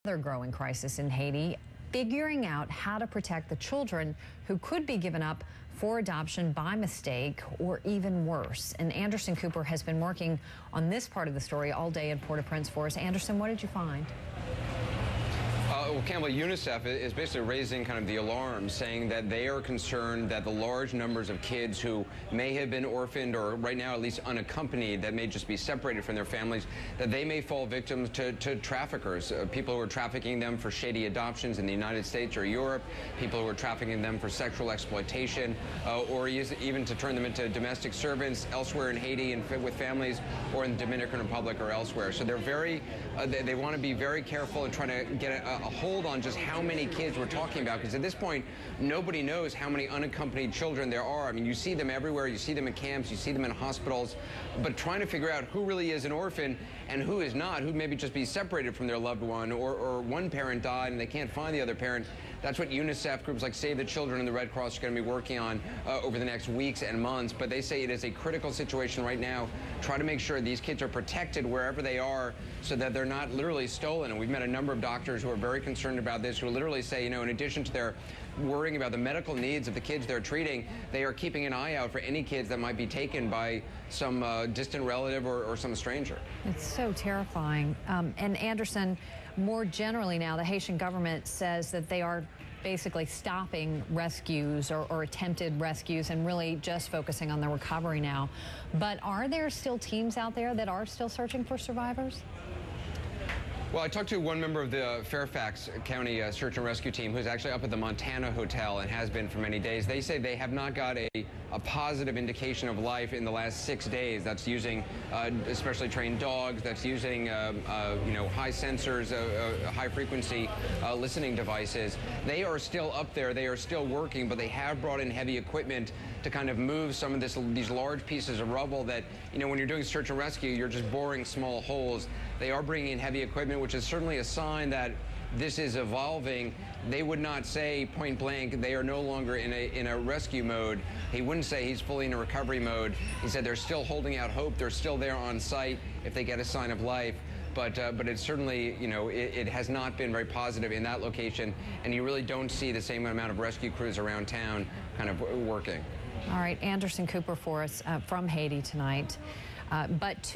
Another growing crisis in Haiti, figuring out how to protect the children who could be given up for adoption by mistake or even worse. And Anderson Cooper has been working on this part of the story all day in Port-au-Prince for us. Anderson, what did you find? Well, Campbell, UNICEF is basically raising kind of the alarm, saying that they are concerned that the large numbers of kids who may have been orphaned or right now at least unaccompanied, that may just be separated from their families, that they may fall victims to traffickers, people who are trafficking them for shady adoptions in the United States or Europe, people who are trafficking them for sexual exploitation, or even to turn them into domestic servants elsewhere in Haiti and with families, or in the Dominican Republic or elsewhere. So they're they want to be very careful and trying to get a hold on just how many kids we're talking about, because at this point nobody knows how many unaccompanied children there are. I mean, you see them everywhere, you see them in camps, you see them in hospitals, but trying to figure out who really is an orphan and who is not, who maybe just be separated from their loved one, or one parent died and they can't find the other parent. That's what UNICEF, groups like Save the Children and the Red Cross are going to be working on over the next weeks and months. But they say it is a critical situation right now. Try to make sure these kids are protected wherever they are so that they're not literally stolen. And we've met a number of doctors who are very concerned about this, who literally say, you know, in addition to their worrying about the medical needs of the kids they're treating, they are keeping an eye out for any kids that might be taken by some distant relative or some stranger. It's so terrifying. And Anderson, more generally now, the Haitian government says that they are basically stopping rescues or attempted rescues and really just focusing on the recovery now. But are there still teams out there that are still searching for survivors? Well, I talked to one member of the Fairfax County search and rescue team who's actually up at the Montana Hotel and has been for many days. They say they have not got a positive indication of life in the last 6 days. That's using especially trained dogs. That's using high sensors, high frequency listening devices. They are still up there. They are still working, but they have brought in heavy equipment to kind of move some of these large pieces of rubble that, you know, when you're doing search and rescue, you're just boring small holes. They are bringing in heavy equipment, which is certainly a sign that this is evolving. They would not say point blank they are no longer in a rescue mode. He wouldn't say he's fully in a recovery mode. He said they're still holding out hope. They're still there on site if they get a sign of life. But it's certainly, you know, it has not been very positive in that location, and you really don't see the same amount of rescue crews around town kind of working. All right, Anderson Cooper for us from Haiti tonight. But to